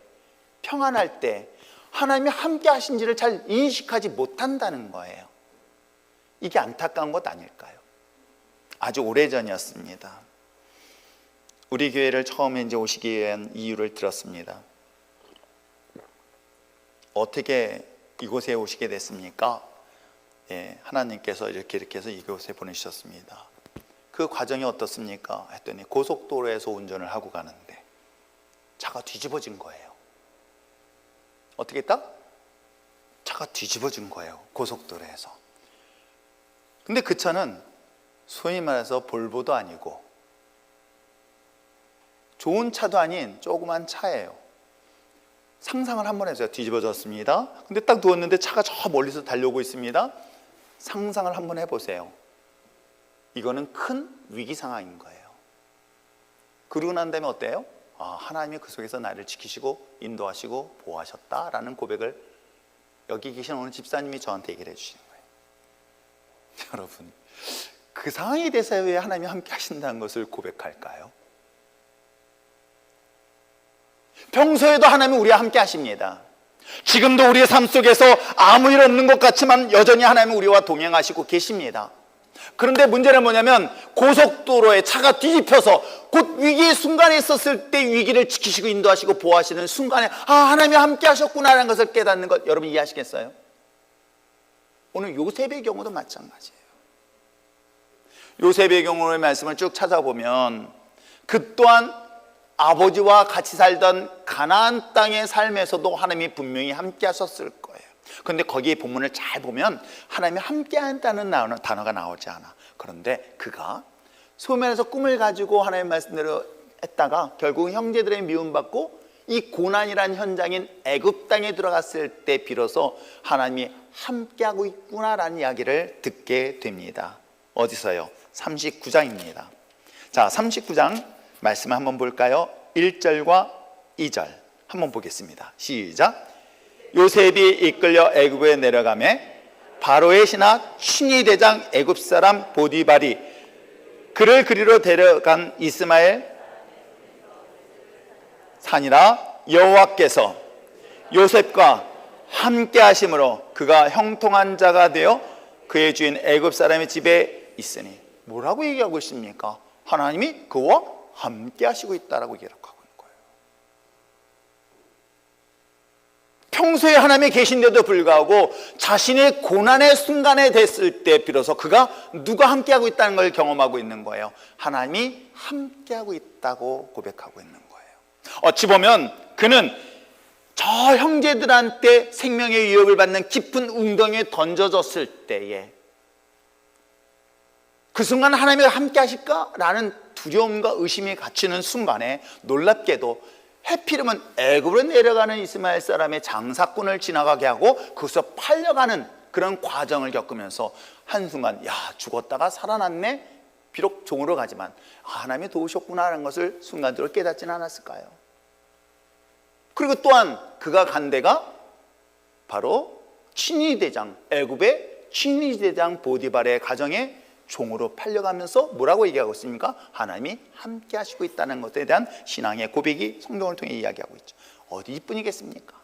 평안할 때 하나님이 함께 하신지를 잘 인식하지 못한다는 거예요. 이게 안타까운 것 아닐까요? 아주 오래전이었습니다. 우리 교회를 처음에 이제 오시기 위한 이유를 들었습니다. 어떻게 이곳에 오시게 됐습니까? 하나님께서 이렇게 해서 이곳에 보내주셨습니다. 그 과정이 어떻습니까? 했더니 고속도로에서 운전을 하고 가는데 차가 뒤집어진 거예요. 어떻게 했다? 차가 뒤집어진 거예요. 고속도로에서. 근데 그 차는 소위 말해서 볼보도 아니고 좋은 차도 아닌 조그만 차예요. 상상을 한번 해서요. 뒤집어졌습니다. 근데 딱 누웠는데 차가 저 멀리서 달려오고 있습니다. 상상을 한번 해보세요. 이거는 큰 위기 상황인 거예요. 그러고 난 다음에 어때요? 하나님이 그 속에서 나를 지키시고 인도하시고 보호하셨다라는 고백을 여기 계신 오늘 집사님이 저한테 얘기를 해주시는 거예요. 여러분, 그 상황에 대해서 왜 하나님이 함께 하신다는 것을 고백할까요? 평소에도 하나님은 우리와 함께 하십니다. 지금도 우리의 삶 속에서 아무 일 없는 것 같지만 여전히 하나님은 우리와 동행하시고 계십니다. 그런데 문제는 뭐냐면 고속도로에 차가 뒤집혀서 곧 위기의 순간에 있었을 때 위기를 지키시고 인도하시고 보호하시는 순간에 하나님이 함께 하셨구나라는 것을 깨닫는 것, 여러분 이해하시겠어요? 오늘 요셉의 경우도 마찬가지예요. 요셉의 경우의 말씀을 쭉 찾아보면 그 또한 아버지와 같이 살던 가나안 땅의 삶에서도 하나님이 분명히 함께 하셨을 거예요. 그런데 거기에 본문을 잘 보면 하나님이 함께 한다는 단어가 나오지 않아. 그런데 그가 소면에서 꿈을 가지고 하나님의 말씀대로 했다가 결국 형제들의 미움받고 이 고난이란 현장인 애굽 땅에 들어갔을 때 비로소 하나님이 함께하고 있구나라는 이야기를 듣게 됩니다. 어디서요? 39장입니다. 자, 39장 말씀 한번 볼까요? 1절과 2절 한번 보겠습니다. 시작. 요셉이 이끌려 애굽에 내려가매 바로의 신하 친위 대장 애굽 사람 보디발이 그를 그리로 데려간 이스마엘 산이라 여호와께서 요셉과 함께 하심으로 그가 형통한 자가 되어 그의 주인 애굽 사람의 집에 있으니. 뭐라고 얘기하고 있습니까? 하나님이 그와 함께 하시고 있다라고 기록하고 있는 거예요. 평소에 하나님이 계신데도 불구하고 자신의 고난의 순간에 됐을 때 비로소 그가 누가 함께하고 있다는 걸 경험하고 있는 거예요. 하나님이 함께하고 있다고 고백하고 있는 거예요. 어찌 보면 그는 저 형제들한테 생명의 위협을 받는 깊은 웅덩이에 던져졌을 때에 그 순간 하나님이 함께 하실까? 라는 두려움과 의심이 갇히는 순간에 놀랍게도 해피름은 애굽으로 내려가는 이스마엘 사람의 장사꾼을 지나가게 하고 거기서 팔려가는 그런 과정을 겪으면서 한순간 죽었다가 살아났네? 비록 종으로 가지만 하나님이 도우셨구나라는 것을 순간적으로 깨닫지는 않았을까요? 그리고 또한 그가 간 데가 바로 친위대장, 애굽의 친위대장 보디발의 가정에 종으로 팔려가면서 뭐라고 얘기하고 있습니까? 하나님이 함께 하시고 있다는 것에 대한 신앙의 고백이 성경을 통해 이야기하고 있죠. 어디 이뿐이겠습니까?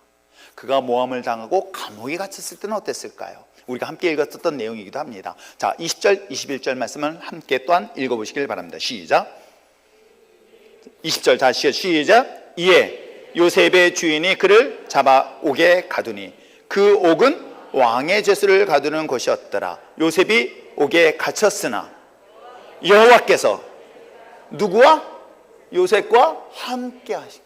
그가 모함을 당하고 감옥에 갇혔을 때는 어땠을까요? 우리가 함께 읽었던 내용이기도 합니다. 자, 20절, 21절 말씀을 함께 또한 읽어보시길 바랍니다. 시작. 20절 다시 시작. 이에 요셉의 주인이 그를 잡아 옥에 가두니 그 옥은 왕의 죄수를 가두는 곳이었더라. 요셉이 옥에 갇혔으나 여호와께서 누구와? 요셉과 함께 하시고.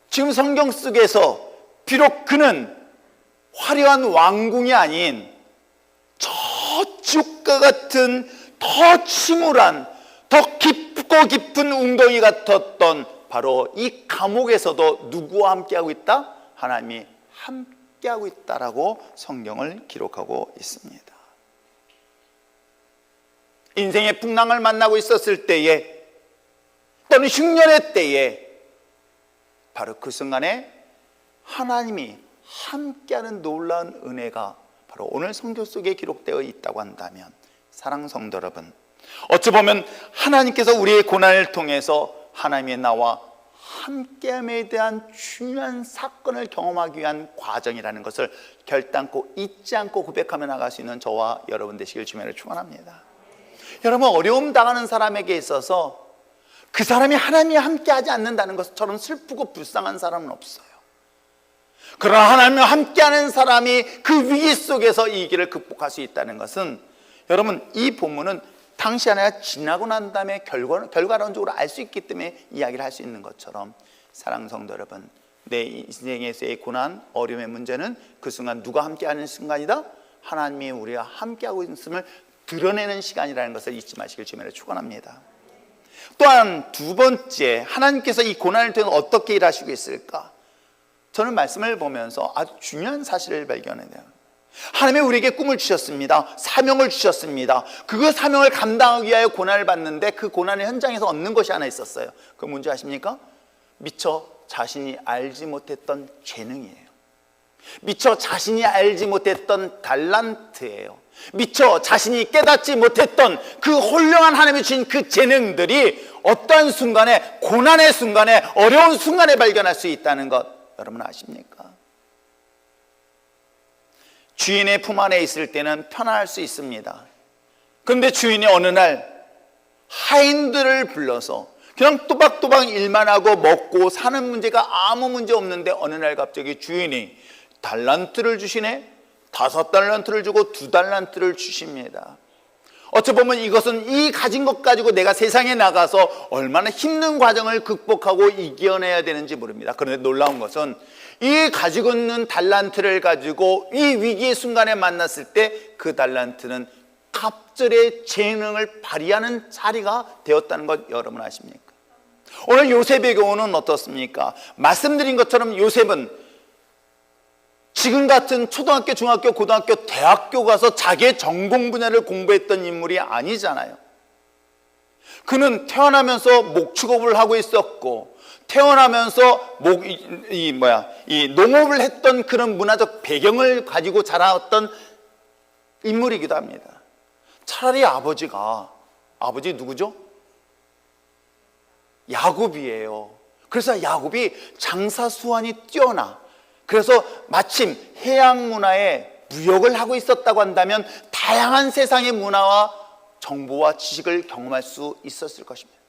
지금 성경 속에서 비록 그는 화려한 왕궁이 아닌 저 지옥과 같은 더 침울한, 더 깊고 깊은 웅덩이 같았던 바로 이 감옥에서도 누구와 함께하고 있다? 하나님이 함께하고 있다라고 성경을 기록하고 있습니다. 인생의 풍랑을 만나고 있었을 때에, 또는 흉년의 때에 바로 그 순간에 하나님이 함께하는 놀라운 은혜가 바로 오늘 성경 속에 기록되어 있다고 한다면, 사랑하는 성도 여러분, 어찌 보면 하나님께서 우리의 고난을 통해서 하나님의 나와 함께함에 대한 중요한 사건을 경험하기 위한 과정이라는 것을 결단코 잊지 않고 고백하며 나갈 수 있는 저와 여러분 되시길 주님으로 축원합니다. 여러분, 어려움 당하는 사람에게 있어서 그 사람이 하나님이 함께하지 않는다는 것처럼 슬프고 불쌍한 사람은 없어요. 그러나 하나님과 함께하는 사람이 그 위기 속에서 이 위기를 극복할 수 있다는 것은, 여러분, 이 본문은 당시 하나가 지나고 난 다음에 결과론적으로 알 수 있기 때문에 이야기를 할 수 있는 것처럼, 사랑하는 성도 여러분, 내 인생에서의 고난, 어려움의 문제는 그 순간 누가 함께하는 순간이다? 하나님이 우리와 함께하고 있음을 드러내는 시간이라는 것을 잊지 마시길 주님으로 축원합니다. 또한 두 번째, 하나님께서 이 고난을 통해 어떻게 일하시고 있을까? 저는 말씀을 보면서 아주 중요한 사실을 발견해요. 하나님이 우리에게 꿈을 주셨습니다. 사명을 주셨습니다. 그 사명을 감당하기 위하여 고난을 받는데, 그 고난의 현장에서 얻는 것이 하나 있었어요. 그 뭔지 아십니까? 미처 자신이 알지 못했던 재능이에요. 미처 자신이 알지 못했던 달란트예요. 미처 자신이 깨닫지 못했던 그 훌륭한 하나님이 주신 그 재능들이 어떠한 순간에, 고난의 순간에, 어려운 순간에 발견할 수 있다는 것, 여러분 아십니까? 주인의 품 안에 있을 때는 편안할 수 있습니다. 그런데 주인이 어느 날 하인들을 불러서 그냥 또박또박 일만 하고 먹고 사는 문제가 아무 문제 없는데, 어느 날 갑자기 주인이 달란트를 주시네. 5달란트를 주고 2달란트를 주십니다. 어찌 보면 이것은 이 가진 것 가지고 내가 세상에 나가서 얼마나 힘든 과정을 극복하고 이겨내야 되는지 모릅니다. 그런데 놀라운 것은 이 가지고 있는 달란트를 가지고 이 위기의 순간에 만났을 때 그 달란트는 갑절의 재능을 발휘하는 자리가 되었다는 것 여러분 아십니까? 오늘 요셉의 경우는 어떻습니까? 말씀드린 것처럼 요셉은 지금 같은 초등학교, 중학교, 고등학교, 대학교 가서 자기의 전공 분야를 공부했던 인물이 아니잖아요. 그는 태어나면서 목축업을 하고 있었고, 태어나면서 이 농업을 했던 그런 문화적 배경을 가지고 자라왔던 인물이기도 합니다. 차라리 아버지 누구죠? 야곱이에요. 그래서 야곱이 장사 수완이 뛰어나, 그래서 마침 해양 문화에 무역을 하고 있었다고 한다면 다양한 세상의 문화와 정보와 지식을 경험할 수 있었을 것입니다.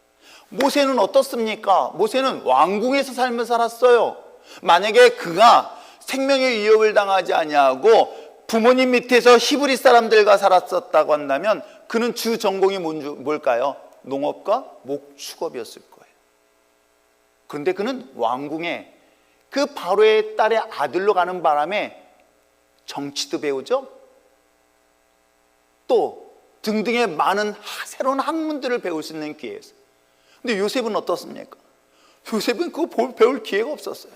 모세는 어떻습니까? 모세는 왕궁에서 삶을 살았어요. 만약에 그가 생명의 위협을 당하지 아니하고 부모님 밑에서 히브리 사람들과 살았었다고 한다면 그는 주 전공이 뭘까요? 농업과 목축업이었을 거예요. 그런데 그는 왕궁에 그 바로의 딸의 아들로 가는 바람에 정치도 배우죠. 또 등등의 많은 새로운 학문들을 배울 수 있는 기회였어요. 근데 요셉은 어떻습니까? 요셉은 그거 배울 기회가 없었어요.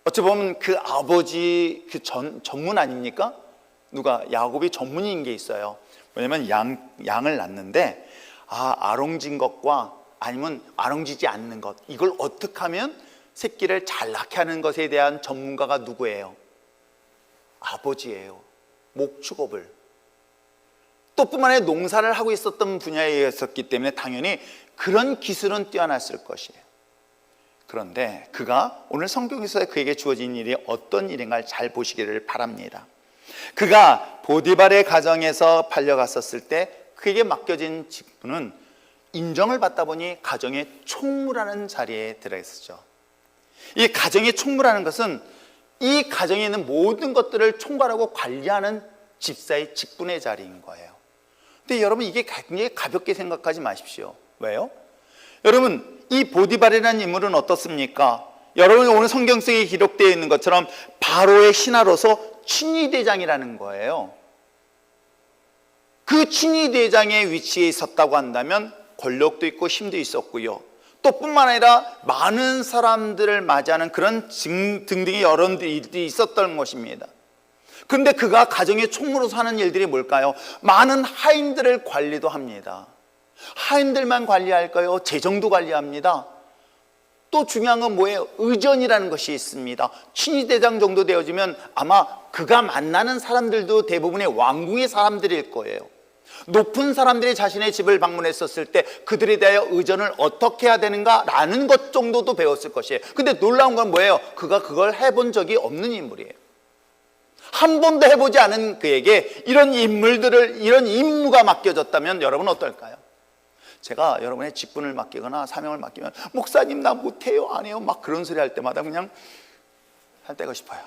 어찌 보면 그 아버지 그 전문 아닙니까? 누가 야곱이 전문인 게 있어요. 왜냐면 양을 낳는데 아롱진 것과 아니면 아롱지지 않는 것, 이걸 어떻게 하면 새끼를 잘 낳게 하는 것에 대한 전문가가 누구예요? 아버지예요. 목축업을 또 뿐만 아니라 농사를 하고 있었던 분야였었기 때문에 당연히 그런 기술은 뛰어났을 것이에요. 그런데 그가 오늘 성경에서 그에게 주어진 일이 어떤 일인가를 잘 보시기를 바랍니다. 그가 보디발의 가정에서 팔려갔었을 때 그에게 맡겨진 직분은 인정을 받다 보니 가정의 총무라는 자리에 들어있었죠. 이 가정의 총무라는 것은 이 가정에 있는 모든 것들을 총괄하고 관리하는 집사의 직분의 자리인 거예요. 근데 여러분 이게 굉장히 가볍게 생각하지 마십시오. 왜요? 여러분 이 보디발이라는 인물은 어떻습니까? 여러분 오늘 성경 속에 기록되어 있는 것처럼 바로의 신하로서 친위대장이라는 거예요. 그 친위대장의 위치에 있었다고 한다면 권력도 있고 힘도 있었고요. 또 뿐만 아니라 많은 사람들을 맞이하는 그런 등등의 여러 일들이 있었던 것입니다. 그런데 그가 가정의 총무로서 하는 일들이 뭘까요? 많은 하인들을 관리도 합니다. 하인들만 관리할까요? 재정도 관리합니다. 또 중요한 건 뭐예요? 의전이라는 것이 있습니다. 친위대장 정도 되어지면 아마 그가 만나는 사람들도 대부분의 왕궁의 사람들일 거예요. 높은 사람들이 자신의 집을 방문했었을 때 그들에 대하여 의전을 어떻게 해야 되는가라는 것 정도도 배웠을 것이에요. 근데 놀라운 건 뭐예요? 그가 그걸 해본 적이 없는 인물이에요. 한 번도 해보지 않은 그에게 이런 인물들을, 이런 임무가 맡겨졌다면 여러분 어떨까요? 제가 여러분의 직분을 맡기거나 사명을 맡기면 목사님 나 못해요 안 해요 막 그런 소리 할 때마다 그냥 할 때가 싶어요.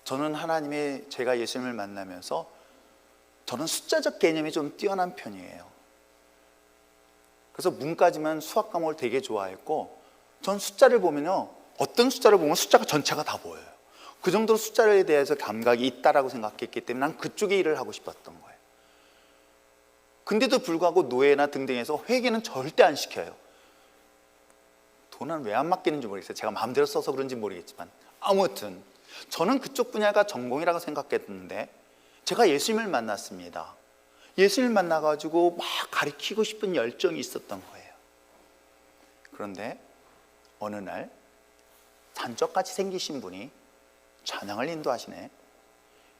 저는 하나님의 제가 예수님을 만나면서 저는 숫자적 개념이 좀 뛰어난 편이에요. 그래서 문까지만 수학 과목을 되게 좋아했고 전 숫자를 보면요 어떤 숫자를 보면 숫자가 전체가 다 보여요. 그 정도로 숫자에 대해서 감각이 있다라고 생각했기 때문에 난 그쪽에 일을 하고 싶었던 거예요. 근데도 불구하고 노예나 등등해서 회계는 절대 안 시켜요. 돈은 왜 안 맡기는지 모르겠어요. 제가 마음대로 써서 그런지 모르겠지만 아무튼 저는 그쪽 분야가 전공이라고 생각했는데 제가 예수님을 만났습니다. 예수님을 만나가지고 막 가르치고 싶은 열정이 있었던 거예요. 그런데 어느 날 산적같이 생기신 분이 찬양을 인도하시네.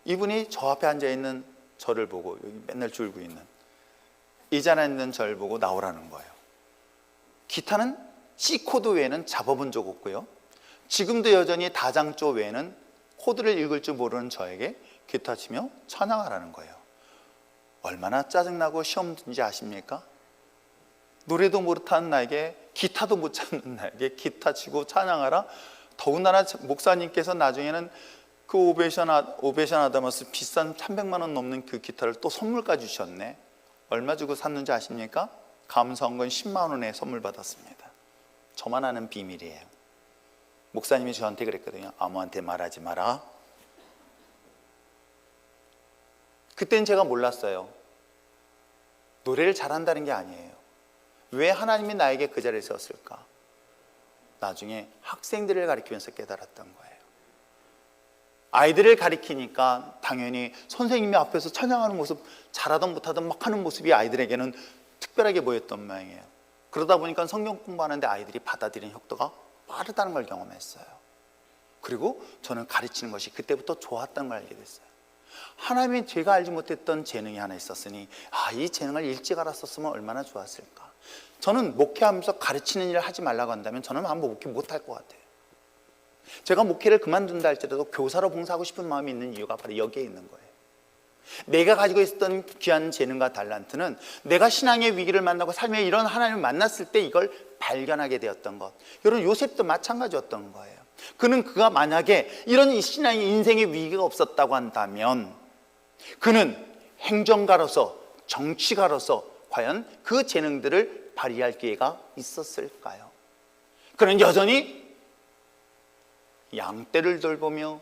이분이 저 앞에 앉아있는 저를 보고 여기 맨날 졸고 있는 이 자리에 있는 저를 보고 나오라는 거예요. 기타는 C 코드 외에는 잡아본 적 없고요. 지금도 여전히 다장조 외에는 코드를 읽을 줄 모르는 저에게 기타 치며 찬양하라는 거예요. 얼마나 짜증나고 시험 든지 아십니까? 노래도 못하는 나에게 기타도 못 찾는 나에게 기타 치고 찬양하라? 더군다나 목사님께서 나중에는 그 오베이션 아다마스 비싼 300만 원 넘는 그 기타를 또 선물까지 주셨네. 얼마 주고 샀는지 아십니까? 감사한 건 10만 원에 선물 받았습니다. 저만 아는 비밀이에요. 목사님이 저한테 그랬거든요. 아무한테 말하지 마라. 그때는 제가 몰랐어요. 노래를 잘한다는 게 아니에요. 왜 하나님이 나에게 그 자리에 세웠을까? 나중에 학생들을 가리키면서 깨달았던 거예요. 아이들을 가리키니까 당연히 선생님이 앞에서 찬양하는 모습, 잘하든 못하든 막 하는 모습이 아이들에게는 특별하게 보였던 모양이에요. 그러다 보니까 성경 공부하는데 아이들이 받아들이는 속도가 빠르다는 걸 경험했어요. 그리고 저는 가르치는 것이 그때부터 좋았다는 걸 알게 됐어요. 하나님이 제가 알지 못했던 재능이 하나 있었으니 이 재능을 일찍 알았었으면 얼마나 좋았을까. 저는 목회하면서 가르치는 일을 하지 말라고 한다면 저는 아마 목회 못할 것 같아요. 제가 목회를 그만둔다 할지라도 교사로 봉사하고 싶은 마음이 있는 이유가 바로 여기에 있는 거예요. 내가 가지고 있었던 귀한 재능과 달란트는 내가 신앙의 위기를 만나고 삶의 이런 하나님을 만났을 때 이걸 발견하게 되었던 것. 여러분 요셉도 마찬가지였던 거예요. 그가 만약에 이런 신앙의 인생의 위기가 없었다고 한다면 그는 행정가로서 정치가로서 과연 그 재능들을 발휘할 기회가 있었을까요? 그는 여전히 양떼를 돌보며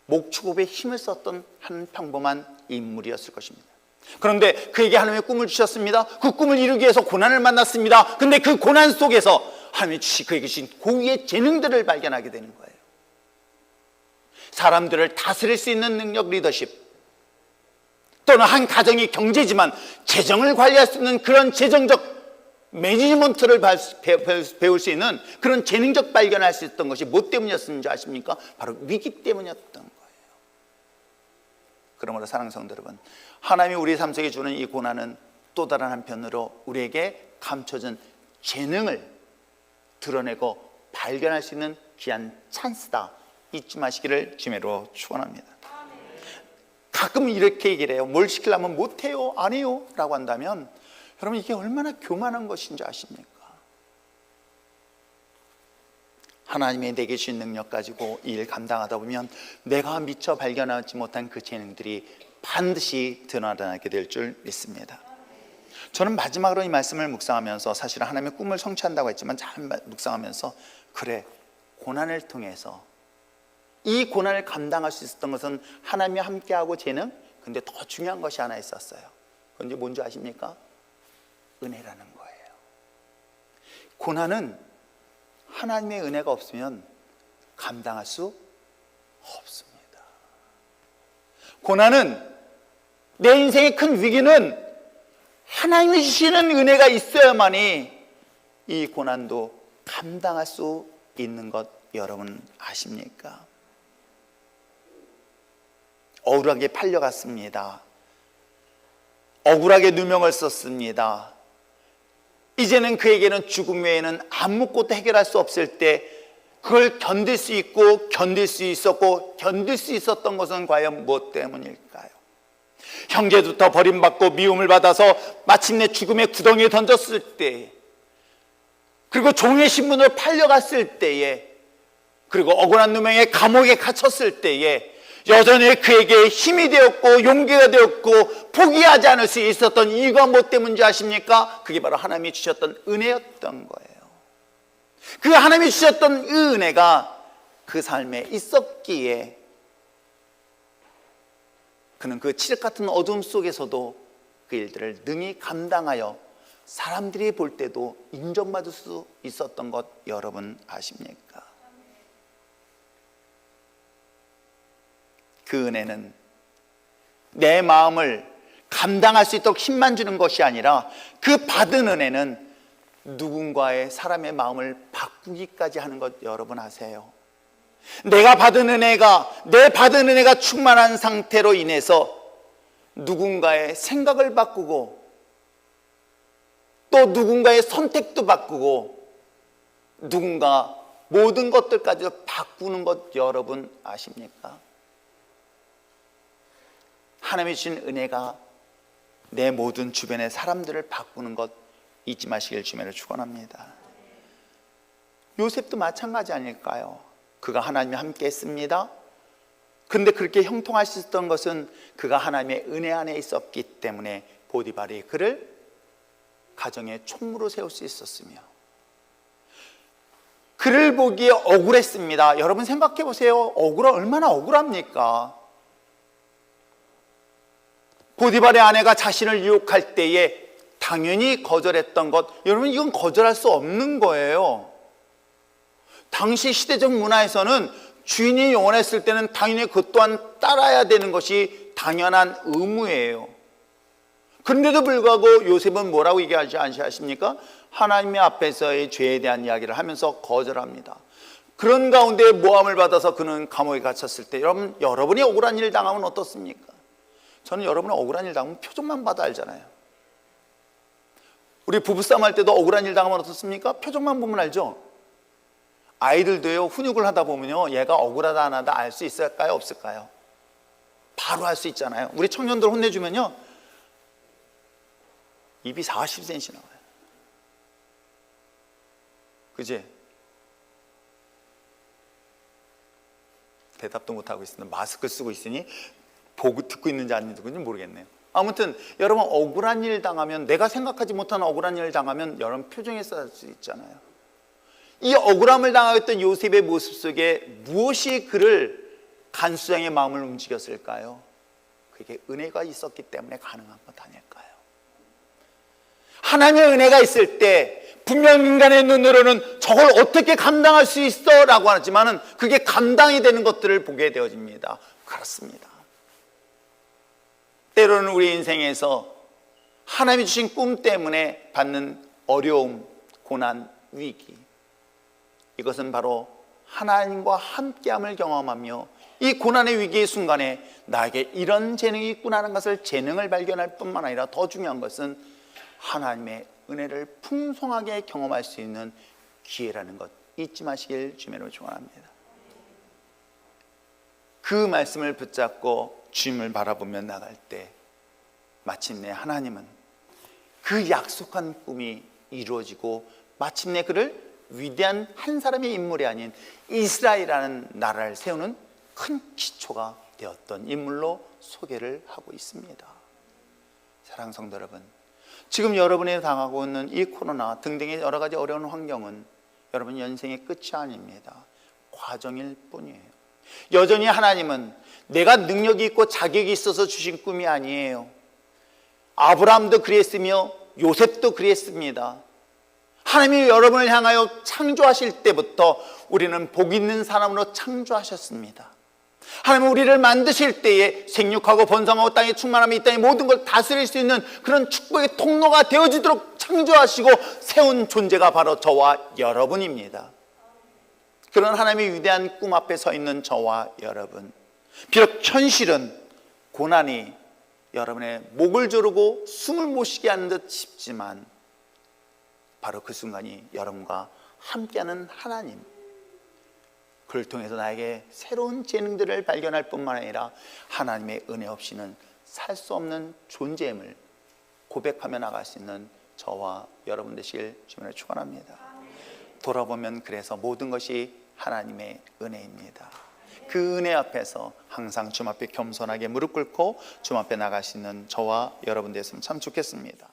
목축업에 힘을 썼던 한 평범한 인물이었을 것입니다. 그런데 그에게 하나님의 꿈을 주셨습니다. 그 꿈을 이루기 위해서 고난을 만났습니다. 그런데 그 고난 속에서 하나님이 그에게 주신 고유의 재능들을 발견하게 되는 거예요. 사람들을 다스릴 수 있는 능력, 리더십, 또는 한 가정이 경제지만 재정을 관리할 수 있는 그런 재정적 매니지먼트를 배울 수 있는 그런 재능적 발견을 할 수 있었던 것이 뭐 때문이었는지 아십니까? 바로 위기 때문이었던 거예요. 그러므로 사랑하는 성도 여러분, 하나님이 우리 삶 속에 주는 이 고난은 또 다른 한편으로 우리에게 감춰진 재능을 드러내고 발견할 수 있는 귀한 찬스다. 잊지 마시기를 주님으로 축원합니다. 가끔 이렇게 얘기를 해요. 뭘 시키려면 못해요, 안 해요 라고 한다면 여러분 이게 얼마나 교만한 것인지 아십니까? 하나님의 내게 주신 능력 가지고 이 일 감당하다 보면 내가 미처 발견하지 못한 그 재능들이 반드시 드러나게 될 줄 믿습니다. 저는 마지막으로 이 말씀을 묵상하면서, 사실은 하나님의 꿈을 성취한다고 했지만 잘 묵상하면서, 그래, 고난을 통해서 이 고난을 감당할 수 있었던 것은 하나님이 함께하고 재능, 근데 더 중요한 것이 하나 있었어요. 그건 뭔지 아십니까? 은혜라는 거예요. 고난은 하나님의 은혜가 없으면 감당할 수 없습니다. 고난은, 내 인생의 큰 위기는 하나님이 주시는 은혜가 있어야만이 이 고난도 감당할 수 있는 것 여러분 아십니까? 억울하게 팔려갔습니다. 억울하게 누명을 썼습니다. 이제는 그에게는 죽음 외에는 아무것도 해결할 수 없을 때 그걸 견딜 수 있고 견딜 수 있었고 견딜 수 있었던 것은 과연 무엇 때문일까요? 형제부터 버림받고 미움을 받아서 마침내 죽음의 구덩이에 던졌을 때, 그리고 종의 신분으로 팔려갔을 때에, 그리고 억울한 누명의 감옥에 갇혔을 때에 여전히 그에게 힘이 되었고 용기가 되었고 포기하지 않을 수 있었던 이유가 무엇 때문인지 아십니까? 그게 바로 하나님이 주셨던 은혜였던 거예요. 그 하나님이 주셨던 그 은혜가 그 삶에 있었기에 그는 그 칠흑 같은 어둠 속에서도 그 일들을 능히 감당하여 사람들이 볼 때도 인정받을 수 있었던 것 여러분 아십니까? 그 은혜는 내 마음을 감당할 수 있도록 힘만 주는 것이 아니라, 그 받은 은혜는 누군가의, 사람의 마음을 바꾸기까지 하는 것 여러분 아세요? 내가 받은 은혜가, 내 받은 은혜가 충만한 상태로 인해서 누군가의 생각을 바꾸고 또 누군가의 선택도 바꾸고 누군가 모든 것들까지도 바꾸는 것 여러분 아십니까? 하나님이 주신 은혜가 내 모든 주변의 사람들을 바꾸는 것 잊지 마시길 주님으로 축원합니다. 요셉도 마찬가지 아닐까요? 그가 하나님이 함께 했습니다. 그런데 그렇게 형통할 수 있었던 것은 그가 하나님의 은혜 안에 있었기 때문에 보디발이 그를 가정의 총무로 세울 수 있었으며, 그를 보기에 억울했습니다. 여러분 생각해 보세요. 얼마나 억울합니까? 보디발의 아내가 자신을 유혹할 때에 당연히 거절했던 것, 여러분 이건 거절할 수 없는 거예요. 당시 시대적 문화에서는 주인이 원했을 때는 당연히 그것 또한 따라야 되는 것이 당연한 의무예요. 그런데도 불구하고 요셉은 뭐라고 얘기하지 아십니까? 하나님의 앞에서의 죄에 대한 이야기를 하면서 거절합니다. 그런 가운데 모함을 받아서 그는 감옥에 갇혔을 때, 여러분이 억울한 일 당하면 어떻습니까? 저는 여러분이 억울한 일 당하면 표정만 봐도 알잖아요. 우리 부부싸움 할 때도 억울한 일 당하면 어떻습니까? 표정만 보면 알죠? 아이들도요, 훈육을 하다 보면요, 얘가 억울하다 안 하다 알 수 있을까요? 없을까요? 바로 알 수 있잖아요. 우리 청년들 혼내주면요, 입이 40cm 나와요. 그지? 대답도 못하고 있습니다. 마스크 쓰고 있으니 보고 듣고 있는지 안 듣고 있는지 모르겠네요. 아무튼 여러분, 억울한 일 당하면, 내가 생각하지 못한 억울한 일을 당하면 여러분 표정에 쌀 수 있잖아요. 이 억울함을 당하였던 요셉의 모습 속에 무엇이 그를 간수장의 마음을 움직였을까요? 그게 은혜가 있었기 때문에 가능한 것 아닐까요? 하나님의 은혜가 있을 때 분명 인간의 눈으로는 저걸 어떻게 감당할 수 있어? 라고 하지만은 그게 감당이 되는 것들을 보게 되어집니다. 그렇습니다. 때로는 우리 인생에서 하나님이 주신 꿈 때문에 받는 어려움, 고난, 위기, 이것은 바로 하나님과 함께함을 경험하며 이 고난의 위기의 순간에 나에게 이런 재능이 있구나 하는 것을, 재능을 발견할 뿐만 아니라 더 중요한 것은 하나님의 은혜를 풍성하게 경험할 수 있는 기회라는 것 잊지 마시길 주님으로 축원합니다. 그 말씀을 붙잡고 주님을 바라보며 나갈 때 마침내 하나님은 그 약속한 꿈이 이루어지고 마침내 그를 위대한 한 사람의 인물이 아닌 이스라엘이라는 나라를 세우는 큰 기초가 되었던 인물로 소개를 하고 있습니다. 사랑하는 성도 여러분, 지금 여러분이 당하고 있는 이 코로나 등등의 여러 가지 어려운 환경은 여러분 인생의 끝이 아닙니다. 과정일 뿐이에요. 여전히 하나님은 내가 능력이 있고 자격이 있어서 주신 꿈이 아니에요. 아브라함도 그랬으며 요셉도 그랬습니다. 하나님이 여러분을 향하여 창조하실 때부터 우리는 복 있는 사람으로 창조하셨습니다. 하나님은 우리를 만드실 때에 생육하고 번성하고 땅에 충만함이 이 땅의 모든 걸 다스릴 수 있는 그런 축복의 통로가 되어지도록 창조하시고 세운 존재가 바로 저와 여러분입니다. 그런 하나님의 위대한 꿈 앞에 서 있는 저와 여러분, 비록 현실은 고난이 여러분의 목을 조르고 숨을 못 쉬게 하는 듯 싶지만 바로 그 순간이 여러분과 함께하는 하나님, 그를 통해서 나에게 새로운 재능들을 발견할 뿐만 아니라 하나님의 은혜 없이는 살 수 없는 존재임을 고백하며 나갈 수 있는 저와 여러분 되시길 주님으로 축원합니다. 돌아보면 그래서 모든 것이 하나님의 은혜입니다. 그 은혜 앞에서 항상 주님 앞에 겸손하게 무릎 꿇고 주님 앞에 나갈 수 있는 저와 여러분 되었으면 참 좋겠습니다.